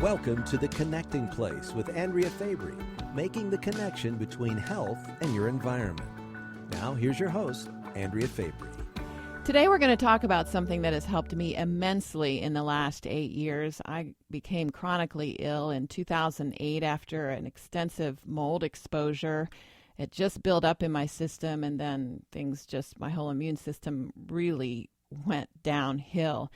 Welcome to The Connecting Place with Andrea Fabry, making the connection between health and your environment. Now, here's your host, Andrea Fabry. Today we're going to talk about something that has helped me immensely in the last 8 years. I became chronically ill in 2008 after an extensive mold exposure. It just built up in my system, and then my whole immune system really went downhill.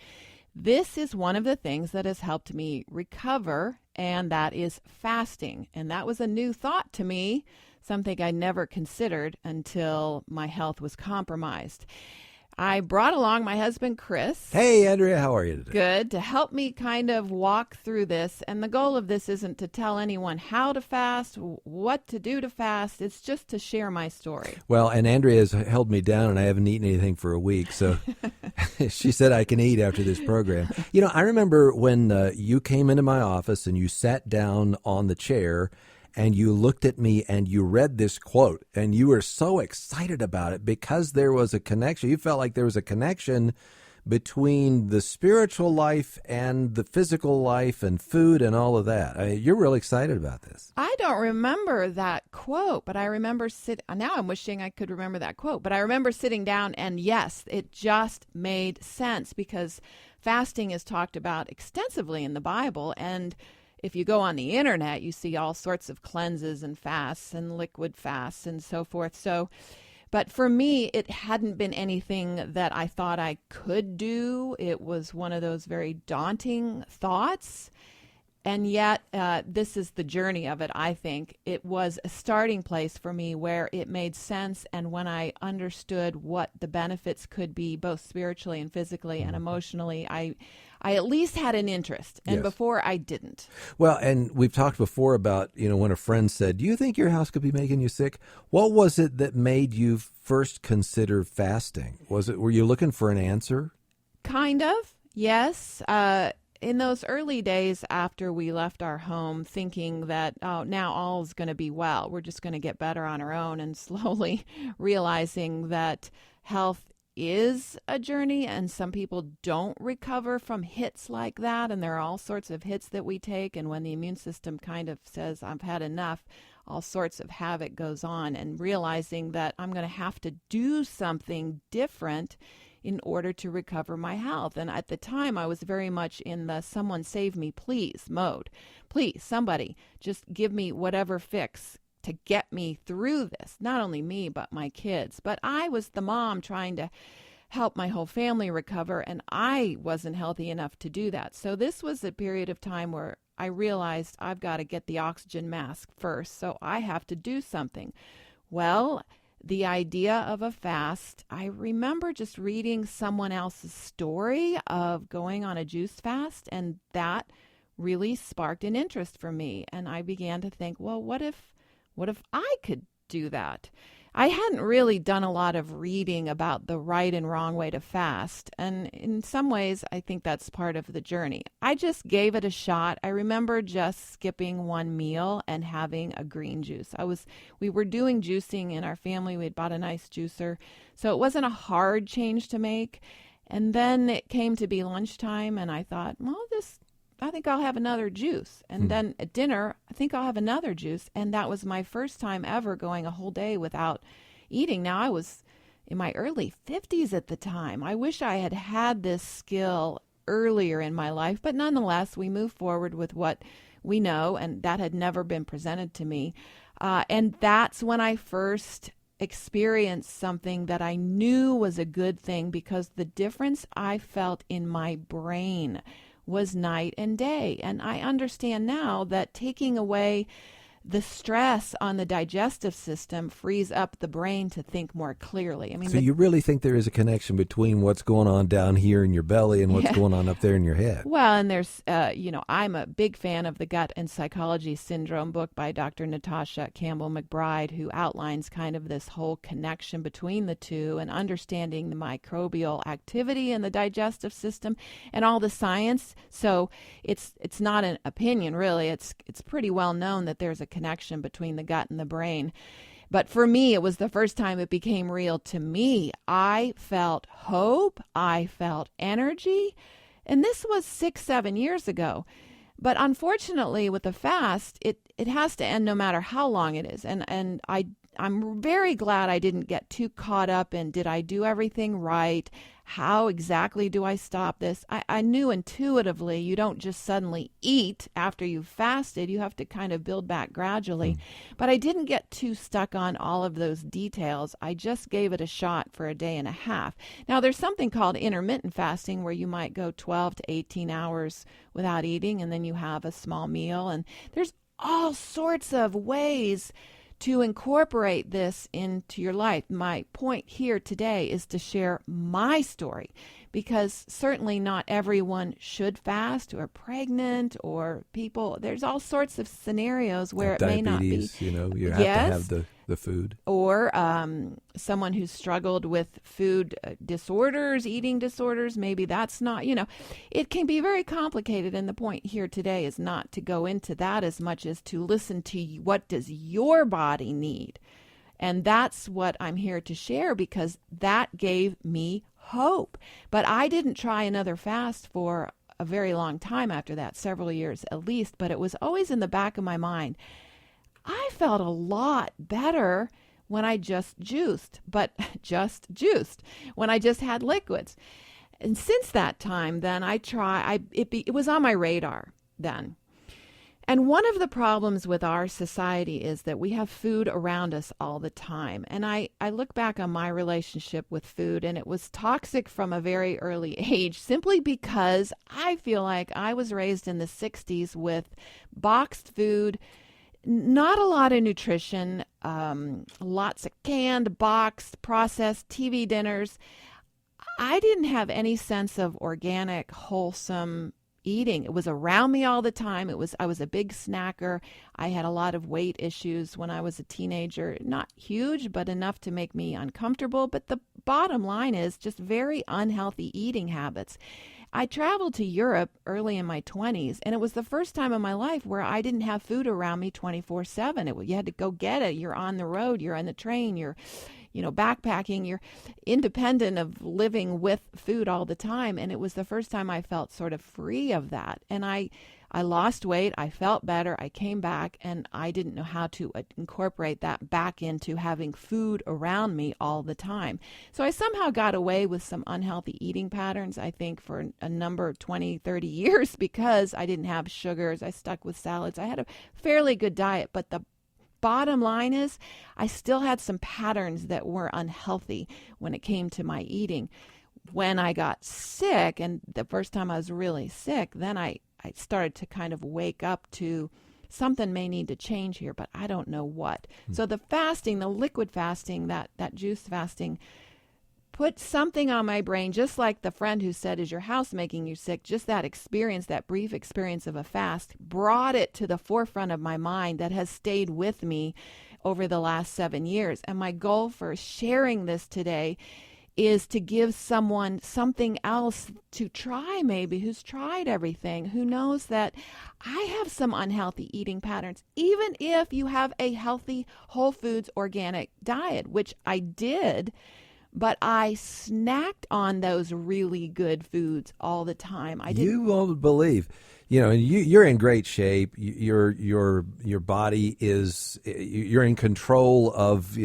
This is one of the things that has helped me recover, and that is fasting. And that was a new thought to me, something I never considered until my health was compromised. I brought along my husband, Chris. Hey, Andrea, how are you today? Good, to help me kind of walk through this. And the goal of this isn't to tell anyone how to fast, what to do to fast. It's just to share my story. Well, and Andrea has held me down, and I haven't eaten anything for a week, so she said I can eat after this program. You know, I remember when you came into my office and you sat down on the chair and you looked at me and you read this quote, and you were so excited about it because there was a connection. You felt like there was a connection between the spiritual life and the physical life and food and all of that. You're really excited about this. I don't remember that quote, but I remember now I'm wishing I could remember that quote, but I remember sitting down and yes, it just made sense because fasting is talked about extensively in the Bible, and if you go on the internet, you see all sorts of cleanses and fasts and liquid fasts and so forth. But for me, it hadn't been anything that I thought I could do. It was one of those very daunting thoughts. And yet, this is the journey of it, I think. It was a starting place for me where it made sense. And when I understood what the benefits could be, both spiritually and physically and emotionally, I at least had an interest. And before, I didn't. Well, and we've talked before about, when a friend said, do you think your house could be making you sick? What was it that made you first consider fasting? Were you looking for an answer? Kind of, yes. In those early days after we left our home, thinking that, now all is going to be well, we're just going to get better on our own, and slowly realizing that health is a journey and some people don't recover from hits like that. And there are all sorts of hits that we take. And when the immune system kind of says, I've had enough, all sorts of havoc goes on, and realizing that I'm going to have to do something different in order to recover my health. And at the time, I was very much in the someone save me, please mode. Please, somebody, just give me whatever fix to get me through this. Not only me, but my kids. But I was the mom trying to help my whole family recover, and I wasn't healthy enough to do that. So this was a period of time where I realized I've got to get the oxygen mask first, so I have to do something. Well, the idea of a fast, I remember just reading someone else's story of going on a juice fast, and that really sparked an interest for me. And I began to think, well, what if I could do that? I hadn't really done a lot of reading about the right and wrong way to fast. And in some ways, I think that's part of the journey. I just gave it a shot. I remember just skipping one meal and having a green juice. We were doing juicing in our family. We had bought a nice juicer. So it wasn't a hard change to make. And then it came to be lunchtime, and I thought, I think I'll have another juice. And then at dinner, I think I'll have another juice. And that was my first time ever going a whole day without eating. Now, I was in my early 50s at the time. I wish I had had this skill earlier in my life. But nonetheless, we moved forward with what we know. And that had never been presented to me. And that's when I first experienced something that I knew was a good thing, because the difference I felt in my brain was night and day. And I understand now that taking away the stress on the digestive system frees up the brain to think more clearly. So you really think there is a connection between what's going on down here in your belly and what's going on up there in your head? Well, and there's, I'm a big fan of the Gut and Psychology Syndrome book by Dr. Natasha Campbell McBride, who outlines kind of this whole connection between the two and understanding the microbial activity in the digestive system and all the science. So it's not an opinion, really. It's pretty well known that there's a connection between the gut and the brain. But for me, it was the first time it became real to me. I felt hope. I felt energy. And this was 6-7 years ago. But unfortunately, with the fast, it has to end no matter how long it is. And I'm very glad I didn't get too caught up in, did I do everything right? How exactly do I stop this? I knew intuitively you don't just suddenly eat after you've fasted. You have to kind of build back gradually. But I didn't get too stuck on all of those details. I just gave it a shot for a day and a half. Now, there's something called intermittent fasting where you might go 12 to 18 hours without eating, and then you have a small meal. And there's all sorts of ways to incorporate this into your life. My point here today is to share my story, because certainly not everyone should fast, or pregnant, or people. There's all sorts of scenarios where it may not be. You know, you have to have the food. Or someone who's struggled with food disorders, eating disorders, maybe that's not, it can be very complicated. And the point here today is not to go into that as much as to listen to what does your body need. And that's what I'm here to share, because that gave me hope. But I didn't try another fast for a very long time after that, several years at least, but it was always in the back of my mind. I felt a lot better when I just juiced, when I just had liquids. And since that time, then it was on my radar then. And one of the problems with our society is that we have food around us all the time. And I look back on my relationship with food, and it was toxic from a very early age, simply because I feel like I was raised in the 60s with boxed food, not a lot of nutrition, lots of canned, boxed, processed TV dinners. I didn't have any sense of organic, wholesome eating. It was around me all the time. I was a big snacker. I had a lot of weight issues when I was a teenager. Not huge, but enough to make me uncomfortable. But the bottom line is just very unhealthy eating habits. I traveled to Europe early in my 20s, and it was the first time in my life where I didn't have food around me 24/7. You had to go get it. You're on the road. You're on the train. You're backpacking. You're independent of living with food all the time. And it was the first time I felt sort of free of that. And I lost weight. I felt better. I came back, and I didn't know how to incorporate that back into having food around me all the time. So I somehow got away with some unhealthy eating patterns, I think, for a number of 20, 30 years, because I didn't have sugars. I stuck with salads. I had a fairly good diet, but the bottom line is I still had some patterns that were unhealthy when it came to my eating. When I got sick, and the first time I was really sick, then I started to kind of wake up to something may need to change here, but I don't know what. So the fasting, the liquid fasting, that juice fasting, put something on my brain, just like the friend who said, is your house making you sick? Just that experience, that brief experience of a fast, brought it to the forefront of my mind that has stayed with me over the last 7 years. And my goal for sharing this today is to give someone something else to try, maybe, who's tried everything, who knows that I have some unhealthy eating patterns, even if you have a healthy, whole foods, organic diet, which I did, but I snacked on those really good foods all the time. You won't believe, and you're in great shape. Your body is, you're in control of,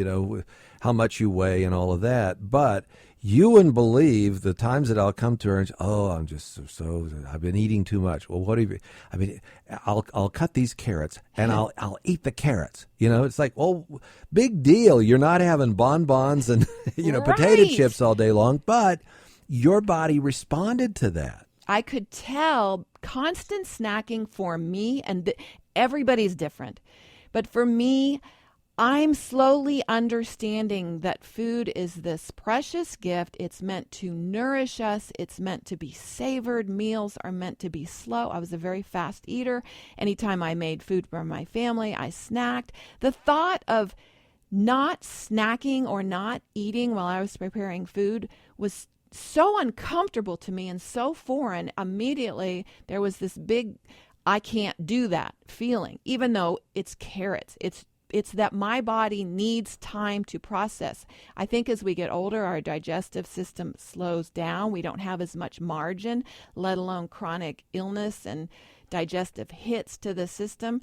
how much you weigh and all of that. But you wouldn't believe the times that I'll come to her and say, I'm just so I've been eating too much. Well, what have you? I mean, I'll cut these carrots and I'll eat the carrots. It's like, well, big deal. You're not having bonbons and potato chips all day long, but your body responded to that. I could tell constant snacking for me, and everybody's different, but for me, I'm slowly understanding that food is this precious gift. It's meant to nourish us. It's meant to be savored. Meals are meant to be slow. I was a very fast eater. Anytime I made food for my family, I snacked. The thought of not snacking or not eating while I was preparing food was so uncomfortable to me and so foreign. Immediately, there was this big, I can't do that feeling, even though it's carrots. It's it's that my body needs time to process. I think as we get older, our digestive system slows down. We don't have as much margin, let alone chronic illness and digestive hits to the system.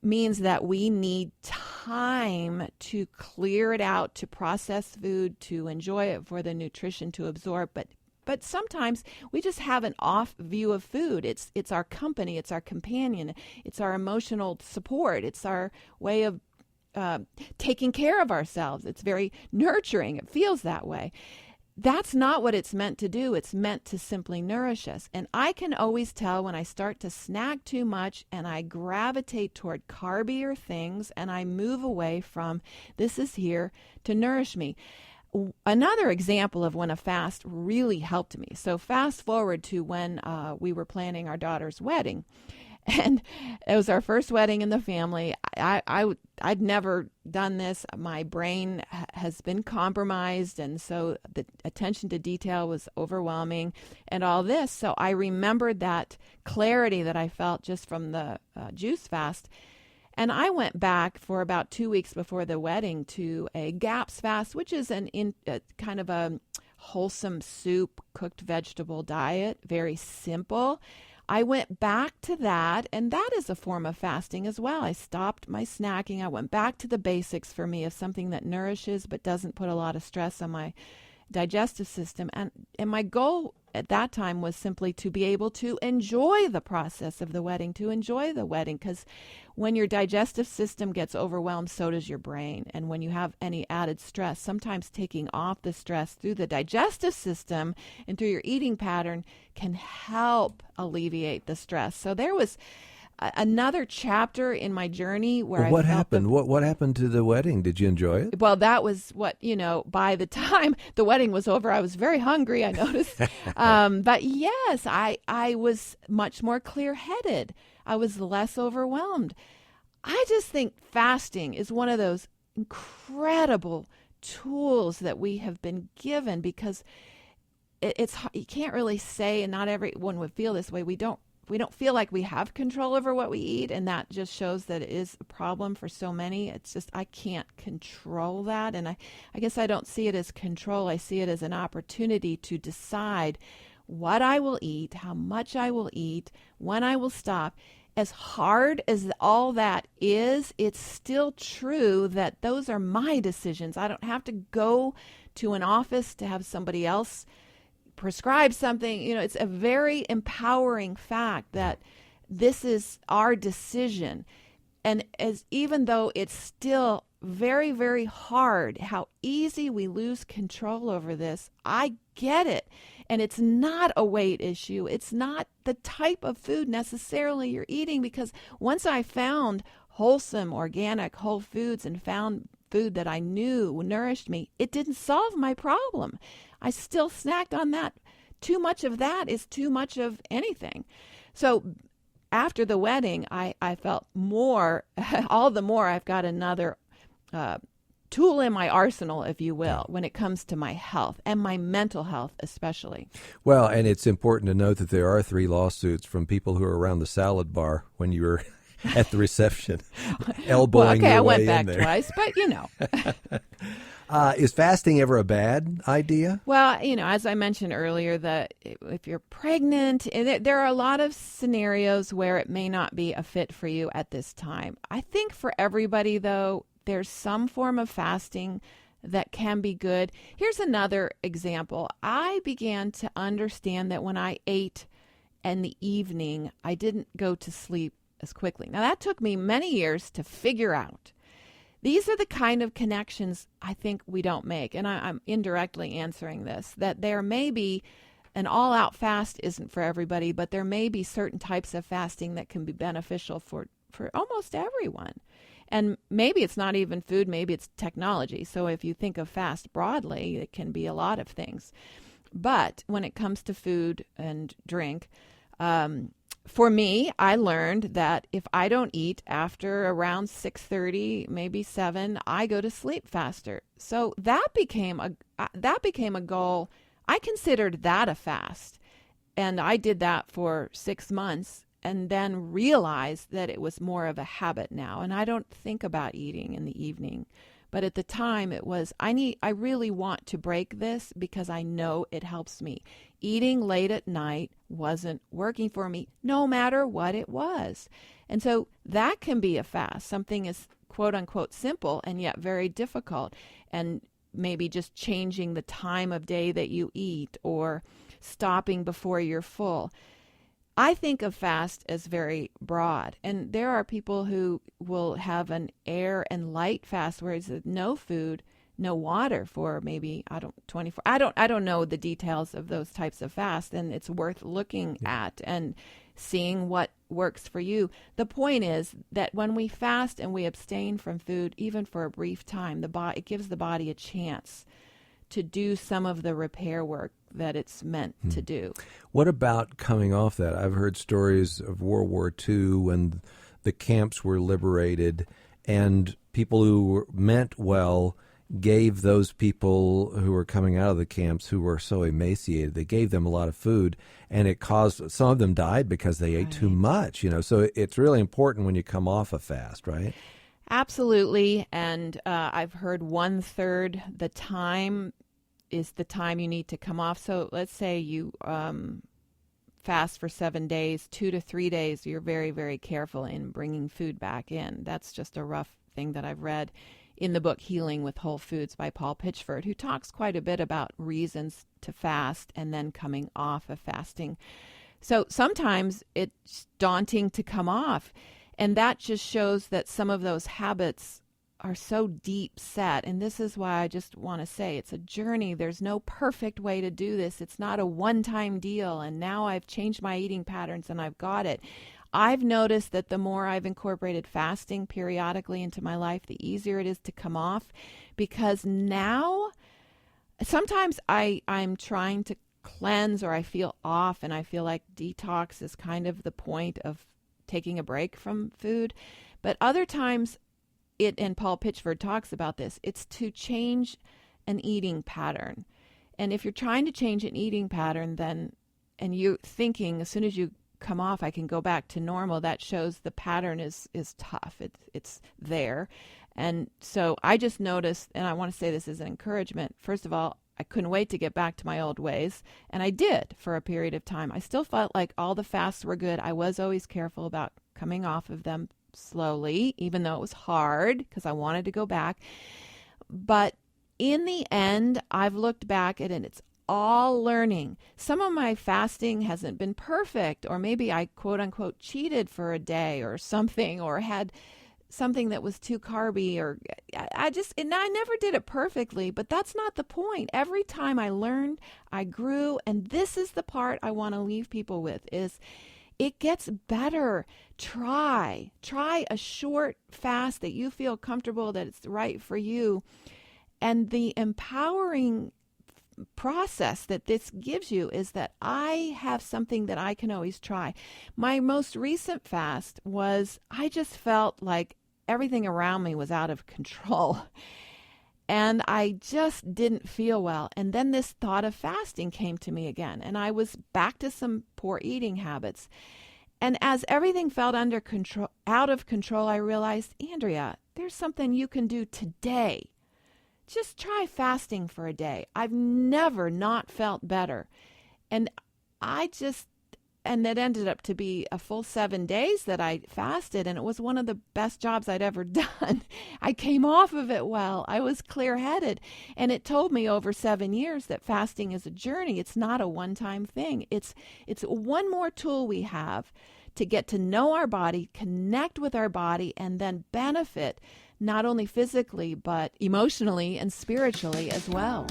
Means that we need time to clear it out, to process food, to enjoy it, for the nutrition to absorb. But sometimes we just have an off view of food. It's our company, it's our companion, it's our emotional support, it's our way of taking care of ourselves. It's very nurturing. It feels that way. That's not what it's meant to do. It's meant to simply nourish us. And I can always tell when I start to snack too much and I gravitate toward carbier things and I move away from this is here to nourish me. Another example of when a fast really helped me. So fast forward to when we were planning our daughter's wedding. And it was our first wedding in the family. I'd never done this. My brain has been compromised, and so the attention to detail was overwhelming and all this. So I remembered that clarity that I felt just from the juice fast. And I went back for about 2 weeks before the wedding to a GAPS fast, which is kind of a wholesome soup, cooked vegetable diet, very simple. I went back to that, and that is a form of fasting as well. I stopped my snacking. I went back to the basics for me of something that nourishes but doesn't put a lot of stress on my digestive system. And my goal at that time was simply to be able to enjoy the process of the wedding, to enjoy the wedding, because when your digestive system gets overwhelmed, so does your brain. And when you have any added stress, sometimes taking off the stress through the digestive system and through your eating pattern can help alleviate the stress. So there was another chapter in my journey where what happened? What happened to the wedding? Did you enjoy it? Well, that was what, by the time the wedding was over, I was very hungry, I noticed. But yes, I was much more clear-headed. I was less overwhelmed. I just think fasting is one of those incredible tools that we have been given, because it's you can't really say, and not everyone would feel this way, we don't feel like we have control over what we eat, and that just shows that it is a problem for so many. It's just I can't control that, and I guess I don't see it as control. I see it as an opportunity to decide what I will eat, how much I will eat, when I will stop. As hard as all that is, it's still true that those are my decisions. I don't have to go to an office to have somebody else prescribe something. It's a very empowering fact that this is our decision. And even though it's still very, very hard how easy we lose control over this, I get it. And it's not a weight issue. It's not the type of food necessarily you're eating, because once I found wholesome, organic, whole foods and found food that I knew nourished me, it didn't solve my problem. I still snacked on that. Too much of that is too much of anything. So after the wedding, I felt more, all the more I've got another tool in my arsenal, if you will, when it comes to my health and my mental health especially. Well, and it's important to note that there are 3 lawsuits from people who are around the salad bar when you were at the reception, elbowing your way in there. I went back twice, but Is fasting ever a bad idea? Well, as I mentioned earlier, that if you're pregnant, there are a lot of scenarios where it may not be a fit for you at this time. I think for everybody, though, there's some form of fasting that can be good. Here's another example. I began to understand that when I ate in the evening, I didn't go to sleep as quickly. Now, that took me many years to figure out. These are the kind of connections I think we don't make. And I'm indirectly answering this, that there may be an all-out fast isn't for everybody, but there may be certain types of fasting that can be beneficial for almost everyone. And maybe it's not even food, maybe it's technology. So if you think of fast broadly, it can be a lot of things. But when it comes to food and drink, for me, I learned that if I don't eat after around 6:30, maybe 7, I go to sleep faster. So that became a goal. I considered that a fast, and I did that for 6 months. and then realized that it was more of a habit now. And I don't think about eating in the evening. But at the time it was, I really want to break this because I know it helps me. Eating late at night wasn't working for me, no matter what it was. And so that can be a fast. Something is quote unquote simple and yet very difficult. And maybe just changing the time of day that you eat or stopping before you're full. I think of fast as very broad, and there are people who will have an air and light fast where it's no food, no water for maybe 24. I don't know the details of those types of fast, and it's worth looking at and seeing what works for you. The point is that when we fast and we abstain from food, even for a brief time, it gives the body a chance to do some of the repair work that it's meant to do. What about coming off that? I've heard stories of World War II when the camps were liberated and people who meant well gave those people who were coming out of the camps who were so emaciated, they gave them a lot of food, and it caused, some of them died because they ate too much, So it's really important when you come off a fast, right? Absolutely. And I've heard 1/3 the time is the time you need to come off. So let's say you fast for 7 days, 2 to 3 days, you're very, very careful in bringing food back in. That's just a rough thing that I've read in the book Healing with Whole Foods by Paul Pitchford, who talks quite a bit about reasons to fast and then coming off of fasting. So sometimes it's daunting to come off. And that just shows that some of those habits are so deep set. And this is why I just want to say it's a journey. There's no perfect way to do this. It's not a one-time deal. And now I've changed my eating patterns and I've got it. I've noticed that the more I've incorporated fasting periodically into my life, the easier it is to come off. Because now, sometimes I'm trying to cleanse or I feel off and I feel like detox is kind of the point of taking a break from food. But other times, and Paul Pitchford talks about this, it's to change an eating pattern. And if you're trying to change an eating pattern, then, and you're thinking as soon as you come off, I can go back to normal, that shows the pattern is tough. It's there. And so I just noticed, and I want to say this as an encouragement. First of all, I couldn't wait to get back to my old ways, and I did for a period of time. I still felt like all the fasts were good. I was always careful about coming off of them slowly, even though it was hard because I wanted to go back. But in the end, I've looked back at it, and it's all learning. Some of my fasting hasn't been perfect, or maybe I quote unquote cheated for a day or something, or had something that was too carby, or I never did it perfectly, but that's not the point. Every time I learned, I grew, and this is the part I want to leave people with is it gets better. Try a short fast that you feel comfortable, that it's right for you. And the empowering process that this gives you is that I have something that I can always try. My most recent fast was, I just felt like everything around me was out of control. And I just didn't feel well. And then this thought of fasting came to me again. And I was back to some poor eating habits. And as everything felt out of control, I realized, Andrea, there's something you can do today. Just try fasting for a day. I've never not felt better. And that ended up to be a full 7 days that I fasted, and it was one of the best jobs I'd ever done. I came off of it well. I was clear-headed, and it told me over 7 years that fasting is a journey. It's not a one-time thing. It's one more tool we have to get to know our body, connect with our body, and then benefit not only physically, but emotionally and spiritually as well.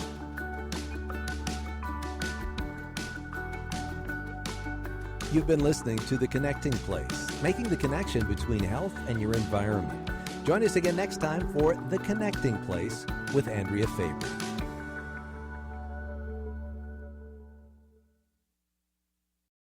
You've been listening to The Connecting Place, making the connection between health and your environment. Join us again next time for The Connecting Place with Andrea Faber.